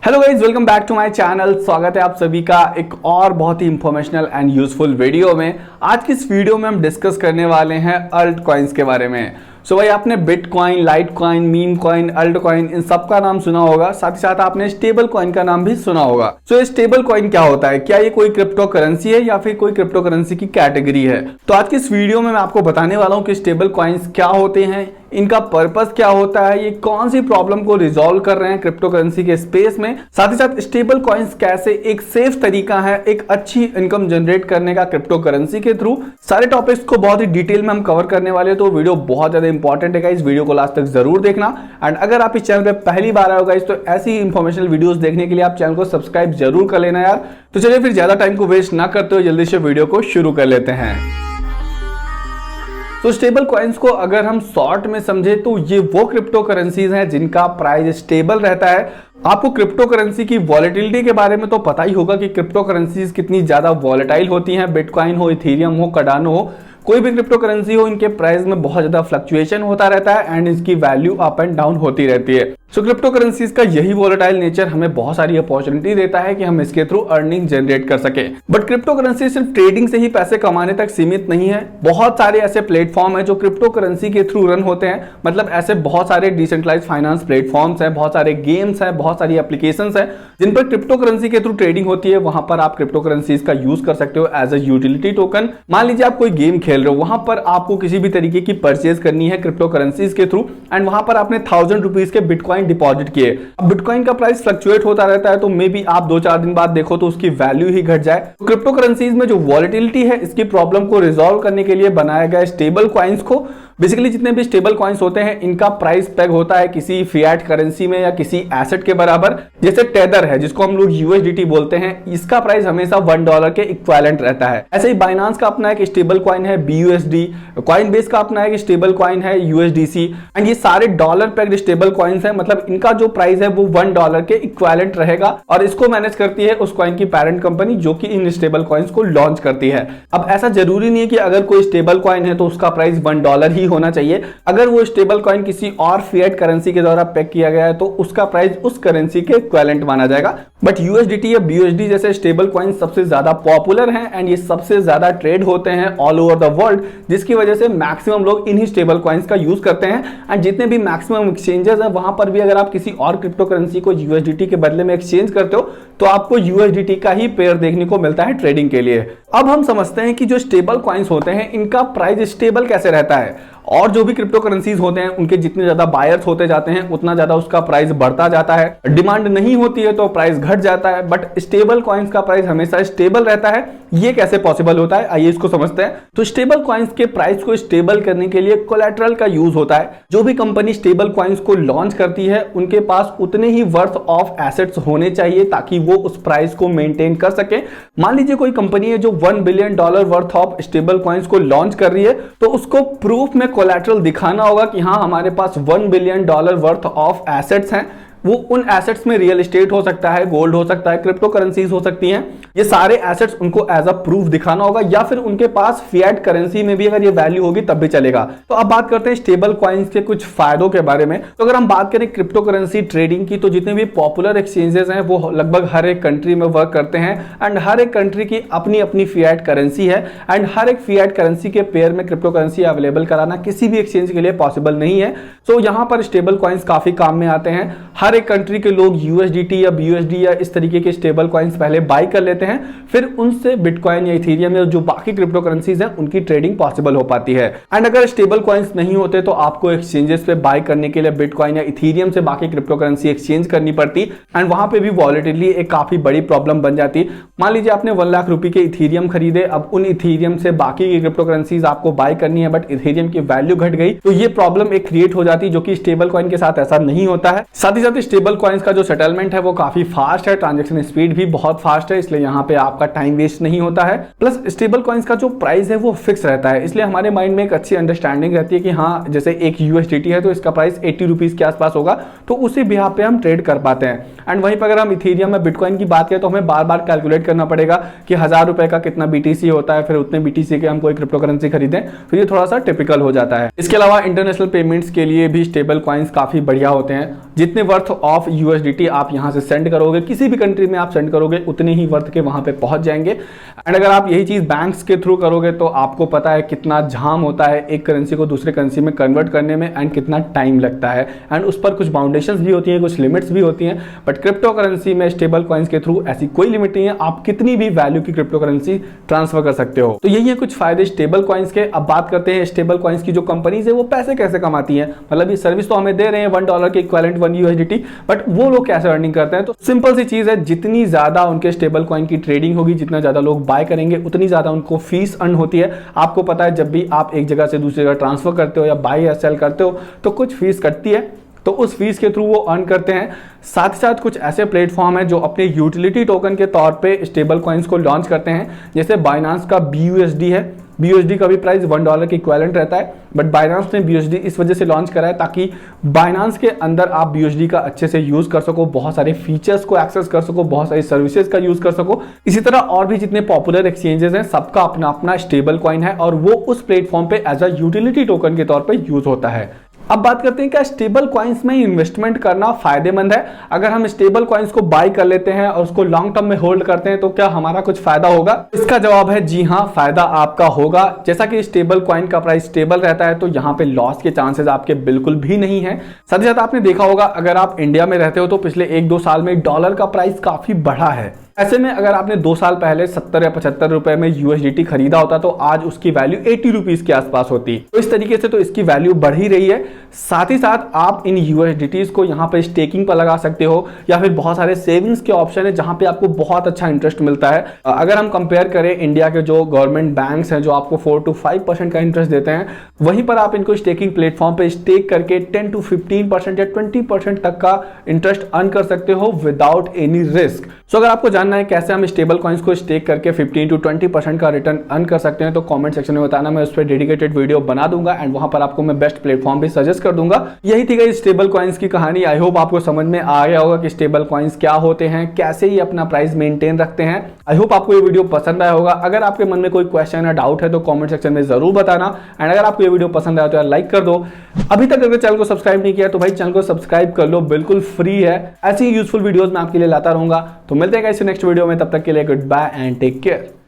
Hello guys, welcome back to my channel. स्वागत है आप सभी का एक और बहुत ही इंफॉर्मेशनल एंड यूजफुल वीडियो में। आज की इस वीडियो में हम डिस्कस करने वाले हैं अल्ट कॉइन्स के बारे में। सो भाई, आपने Bitcoin, Litecoin, meme coin, altcoin इन सब का नाम सुना होगा, साथ ही साथ आपने स्टेबल कॉइन का नाम भी सुना होगा। सो ये स्टेबल कॉइन क्या होता है? क्या ये कोई क्रिप्टो करेंसी है या फिर कोई क्रिप्टो करेंसी की कैटेगरी है? तो आज की इस वीडियो में मैं आपको बताने वाला हूं कि स्टेबल कॉइन्स क्या होते हैं, इनका पर्पस क्या होता है, ये कौन सी प्रॉब्लम को रिजॉल्व कर रहे हैं क्रिप्टो करेंसी के स्पेस में, साथ ही साथ स्टेबल कॉइन्स कैसे एक सेफ तरीका है एक अच्छी इनकम जनरेट करने का क्रिप्टो करेंसी के थ्रू। सारे टॉपिक्स को बहुत ही डिटेल में हम कवर करने वाले हैं, तो वीडियो बहुत ज्यादा इंपॉर्टेंट है। इस वीडियो को लास्ट तक जरूर देखना। एंड अगर आप इस चैनल पे पहली बार आए हो गाइस, तो ऐसी इंफॉर्मेशनल वीडियोस देखने के लिए आप चैनल को सब्सक्राइब जरूर कर लेना यार। तो चलिए फिर ज्यादा टाइम को वेस्ट ना करते हुए जल्दी से वीडियो को शुरू कर लेते हैं। तो स्टेबल कॉइन्स को अगर हम शॉर्ट में समझे तो ये वो क्रिप्टो करेंसीज हैं जिनका प्राइस स्टेबल रहता है। आपको क्रिप्टो करेंसी की वॉलेटिलिटी के बारे में तो पता ही होगा कि क्रिप्टो करेंसीज कितनी ज्यादा वॉलेटाइल होती हैं। बिटकॉइन हो, इथेरियम हो, कार्डानो हो, कोई भी क्रिप्टो करेंसी हो, इनके प्राइस में बहुत ज्यादा फ्लक्चुएशन होता रहता है एंड इसकी वैल्यू अप एंड डाउन होती रहती है। सो क्रिप्टो करेंसीज का यही वॉलेटाइल नेचर हमें बहुत सारी अपॉर्चुनिटी देता है कि हम इसके थ्रू अर्निंग जनरेट कर सके। बट क्रिप्टो करेंसी सिर्फ ट्रेडिंग से ही पैसे कमाने तक सीमित नहीं है। बहुत सारे ऐसे प्लेटफॉर्म है जो क्रिप्टो करेंसी के थ्रू रन होते हैं। मतलब ऐसे बहुत सारे डिसेंट्रलाइज्ड फाइनेंस प्लेटफॉर्म्स हैं, बहुत सारे गेम्स हैं, बहुत सारी एप्लीकेशंस हैं जिन पर क्रिप्टो करेंसी के थ्रू ट्रेडिंग होती है। वहां पर आप क्रिप्टो करेंसीज का यूज कर सकते हो एज अ यूटिलिटी टोकन। मान लीजिए आप कोई गेम खेल रहे हो, वहां पर आपको किसी भी तरीके की परचेज करनी है क्रिप्टो करेंसीज के थ्रू एंड वहां पर आपने 1000 रुपीज के बिटकॉइन डिपॉजिट किए। अब बिटकॉइन का प्राइस फ्लक्चुएट होता रहता है, तो मे बी आप 2-4 दिन बाद देखो तो उसकी वैल्यू ही घट जाए। तो क्रिप्टो करेंसीज में जो वॉलेटिलिटी है, इसकी प्रॉब्लम को रिजॉल्व करने के लिए बनाया गया स्टेबल कॉइन्स को। बेसिकली जितने भी स्टेबल कॉइन्स होते हैं, इनका प्राइस पेग होता है किसी फिएट करेंसी में या किसी एसेट के बराबर। जैसे टेदर है, जिसको हम लोग यूएसडीटी बोलते हैं, इसका प्राइस हमेशा $1 के इक्विवेलेंट रहता है। ऐसे ही बाइनेंस का अपना एक स्टेबल कॉइन है BUSD, कॉइनबेस का अपना एक स्टेबल कॉइन है USDC एंड ये सारे डॉलर पेग्ड स्टेबल कॉइन्स हैं। मतलब इनका जो प्राइस है वो $1 के इक्विवेलेंट रहेगा और इसको मैनेज करती है उस कॉइन की पेरेंट कंपनी जो कि इन स्टेबल कॉइन्स को लॉन्च करती है। अब ऐसा जरूरी नहीं है कि अगर कोई स्टेबल कॉइन है तो उसका प्राइस $1 ही होना चाहिए। अगर वो स्टेबल कॉइन किसी और फिएट करेंसी के द्वारा पेग किया गया है तो उसका प्राइस उस करेंसी के इक्विवेलेंट माना जाएगा। बट USDT या BUSD जैसे स्टेबल कॉइन सबसे ज्यादा पॉपुलर हैं एंड ये सबसे ज्यादा ट्रेड होते हैं ऑल ओवर द वर्ल्ड, जिसकी वजह से मैक्सिमम लोग इन्हीं स्टेबल कॉइन्स का यूज करते हैं। एंड जितने भी मैक्सिमम एक्सचेंजेस हैं, वहां पर भी अगर आप किसी और क्रिप्टो करेंसी को USDT के बदले में एक्सचेंज करते हो तो आपको USDT का ही पेयर देखने को मिलता है ट्रेडिंग के लिए। अब हम समझते हैं कि जो स्टेबल कॉइन्स होते हैं, इनका प्राइस स्टेबल कैसे रहता है। और जो भी क्रिप्टो करेंसीज होते हैं, उनके जितने ज्यादा बायर्स होते जाते हैं उतना ज्यादा उसका प्राइस बढ़ता जाता है। डिमांड नहीं होती है तो प्राइस घट जाता है, बट स्टेबल कॉइन्स का प्राइस हमेशा स्टेबल रहता है। ये कैसे पॉसिबल होता है, आइए इसको समझते हैं। तो स्टेबल कॉइन्स के प्राइस को स्टेबल करने के लिए कोलैटरल का यूज होता है। जो भी कंपनी स्टेबल कॉइन्स को लॉन्च करती है, उनके पास उतने ही वर्थ ऑफ एसेट्स होने चाहिए ताकि वो उस प्राइस को मेंटेन कर सके। मान लीजिए कोई कंपनी है जो $1 billion worth of stable coins को लॉन्च कर रही है, तो उसको प्रूफ में कोलैटरल दिखाना होगा कि हाँ, हमारे पास $1 बिलियन वर्थ ऑफ एसेट्स हैं। वो उन एसेट्स में रियल एस्टेट हो सकता है, गोल्ड हो सकता है, क्रिप्टो करेंसीज हो सकती हैं। ये सारे एसेट्स उनको एज अ प्रूफ दिखाना होगा, या फिर उनके पास फिएट करेंसी में भी अगर ये वैल्यू होगी तब भी चलेगा। तो अब बात करते हैं स्टेबल कॉइन्स के कुछ फायदों के बारे में। तो अगर हम बात करें क्रिप्टो करेंसी ट्रेडिंग की, तो जितने भी पॉपुलर एक्सचेंजेस हैं वो लगभग हर एक कंट्री में वर्क करते हैं एंड हर एक कंट्री की अपनी अपनी फिएट करेंसी है एंड हर एक फिएट करेंसी के पेयर में क्रिप्टो करेंसी अवेलेबल कराना किसी भी एक्सचेंज के लिए पॉसिबल नहीं है। सो यहाँ पर स्टेबल कॉइन्स काफी काम में आते हैं। हर एक कंट्री के लोग USDT या BUSD या इस तरीके के स्टेबल कॉइन्स पहले बाय कर लेते हैं, फिर उनसे बिटकॉइन या इथेरियम या जो बाकी क्रिप्टो करेंसीज हैं उनकी ट्रेडिंग पॉसिबल हो पाती है। एंड अगर स्टेबल कॉइन्स नहीं होते तो आपको एक्सचेंजेस पे बाय करने के लिए बिटकॉइन या इथेरियम से बाकी क्रिप्टो करेंसी एक्सचेंज करनी पड़ती एंड वहां पे भी वॉलेटिलिटी एक काफी बड़ी प्रॉब्लम बन जाती। मान लीजिए आपने 1 लाख रुपए के इथेरियम खरीदे, अब उन इथेरियम से बाकी की क्रिप्टो करेंसीज आपको बाय करनी है, बट इथेरियम की वैल्यू घट गई, तो ये प्रॉब्लम एक क्रिएट हो जाती है, जो कि स्टेबल कॉइन के साथ ऐसा नहीं होता है। साथ ही साथ स्टेबल कॉइन्स का जो सेटलमेंट है वो काफी फास्ट है, ट्रांजैक्शन स्पीड भी बहुत फास्ट है, इसलिए यहाँ पे आपका टाइम वेस्ट नहीं होता है। प्लस स्टेबल कॉइन्स का जो प्राइस है वो फिक्स रहता है, इसलिए हमारे माइंड में एक अच्छी अंडरस्टैंडिंग रहती है कि हाँ जैसे एक USDT है तो इसका प्राइस 80 रुपीज के आसपास होगा, तो उसी बिहार पे हम ट्रेड कर पाते हैं। एंड वहीं पर अगर हम इथेरियम में बिटकॉइन की बात करें तो हमें बार बार कैलकुलेट करना पड़ेगा कि 1000 रुपए का कितना BTC होता है, फिर उतने BTC के हम कोई क्रिप्टो करेंसी खरीदें, फिर ये थोड़ा सा टिपिकल हो जाता है। इसके अलावा इंटरनेशनल पेमेंट्स के लिए भी स्टेबल कॉइन्स काफी बढ़िया होते हैं। जितने वर्थ ऑफ USDT आप यहाँ से सेंड करोगे, किसी भी कंट्री में आप सेंड करोगे, उतने ही वर्थ के वहां पे पहुंच जाएंगे। एंड अगर आप यही चीज बैंक्स के थ्रू करोगे तो आपको पता है कितना झाम होता है एक करेंसी को दूसरे करेंसी में कन्वर्ट करने में, एंड कितना टाइम लगता है, एंड उस पर कुछ बाउंडेशंस भी होती हैं, कुछ लिमिट्स भी होती हैं। बट क्रिप्टो करेंसी में स्टेबल कॉइन्स के थ्रू ऐसी कोई लिमिट नहीं है, आप कितनी भी वैल्यू की क्रिप्टो करेंसी ट्रांसफर कर सकते हो। तो यही है कुछ फायदे स्टेबल कॉइन्स के। अब बात करते हैं स्टेबल कॉइन्स की जो कंपनीज है वो पैसे कैसे कमाती हैं, मतलब ये सर्विस तो हमें दे रहे हैं $1 के इक्विवेलेंट 1 USDT, बट वो लोग कैसे अर्निंग करते हैं। तो सिंपल सी चीज है, जितनी ज्यादा उनके स्टेबल कॉइन की ट्रेडिंग होगी, जितना ज्यादा लोग बाय करेंगे, उतनी ज्यादा उनको फीस अर्न होती है। आपको पता है जब भी आप एक जगह से दूसरी जगह ट्रांसफर करते हो या बाय या सेल करते हो तो कुछ फीस कटती है, तो उस फीस के थ्रू वो अर्न करते हैं। साथ ही साथ कुछ ऐसे प्लेटफॉर्म हैं जो अपने यूटिलिटी टोकन के तौर पे स्टेबल कॉइन्स को लॉन्च करते हैं, जैसे बाइनांस का BUSD है। BUSD का भी प्राइस $1 के इक्विवेलेंट रहता है, बट बाइनांस ने BUSD इस वजह से लॉन्च करा है ताकि बाइनांस के अंदर आप BUSD का अच्छे से यूज कर सको, बहुत सारे फीचर्स को एक्सेस कर सको, बहुत सारी सर्विसेज का यूज कर सको। इसी तरह और भी जितने पॉपुलर एक्सचेंजेस हैं सबका अपना अपना स्टेबल कॉइन है और वो उस प्लेटफॉर्म पे एज अ यूटिलिटी टोकन के तौर पर यूज होता है। अब बात करते हैं क्या स्टेबल कॉइन्स में इन्वेस्टमेंट करना फायदेमंद है। अगर हम स्टेबल कॉइन्स को बाय कर लेते हैं और उसको लॉन्ग टर्म में होल्ड करते हैं तो क्या हमारा कुछ फायदा होगा? इसका जवाब है जी हाँ, फायदा आपका होगा। जैसा कि स्टेबल कॉइन का प्राइस स्टेबल रहता है तो यहाँ पे लॉस के चांसेस आपके बिल्कुल भी नहीं है। साथ ही साथ आपने देखा होगा अगर आप इंडिया में रहते हो तो पिछले 1-2 साल में डॉलर का प्राइस काफी बढ़ा है। ऐसे में अगर आपने 2 साल पहले 70 या 75 रुपए में USDT खरीदा होता तो आज उसकी वैल्यू 80 रुपीज के आसपास होती। तो इस तरीके से तो इसकी वैल्यू बढ़ ही रही है। साथ ही साथ आप इन USDTs को यहाँ पे स्टेकिंग पर लगा सकते हो, या फिर बहुत सारे सेविंग्स के ऑप्शन है जहां पे आपको बहुत अच्छा इंटरेस्ट मिलता है। अगर हम कंपेयर करें इंडिया के जो गवर्नमेंट बैंक्स हैं जो आपको 4 to 5% का इंटरेस्ट देते हैं, वहीं पर आप इनको स्टेकिंग प्लेटफॉर्म पे स्टेक करके 10 to 15% या 20% तक का इंटरेस्ट अर्न कर सकते हो विदाउट एनी रिस्क। सो अगर आपको जानना है कैसे हम स्टेबल कॉइन्स को स्टेक करके 15 to 20% का रिटर्न अर्न कर सकते हैं तो कमेंट सेक्शन में बताना, मैं उस पर डेडिकेटेड वीडियो बना दूंगा एंड वहां पर आपको मैं बेस्ट प्लेटफॉर्म भी सजेस्ट कर दूंगा। यही थी गाइस स्टेबल कॉइन्स की कहानी। आई होप आपको समझ में आ गया होगा कि स्टेबल कॉइन्स क्या होते हैं, कैसे ही अपना प्राइस मेंटेन रखते हैं। आई होप आपको ये वीडियो पसंद आया होगा। अगर आपके मन में कोई क्वेश्चन या डाउट है तो कमेंट सेक्शन में जरूर बताना, एंड अगर आपको ये वीडियो पसंद आया तो यार लाइक कर दो। अभी तक अगर चैनल को सब्सक्राइब नहीं किया तो भाई चैनल को सब्सक्राइब कर लो, बिल्कुल फ्री है। ऐसी यूजफुल वीडियोस मैं आपके लिए लाता रहूंगा। तो मिलते हैं गाइस नेक्स्ट वीडियो में, तब तक के लिए goodbye and take care.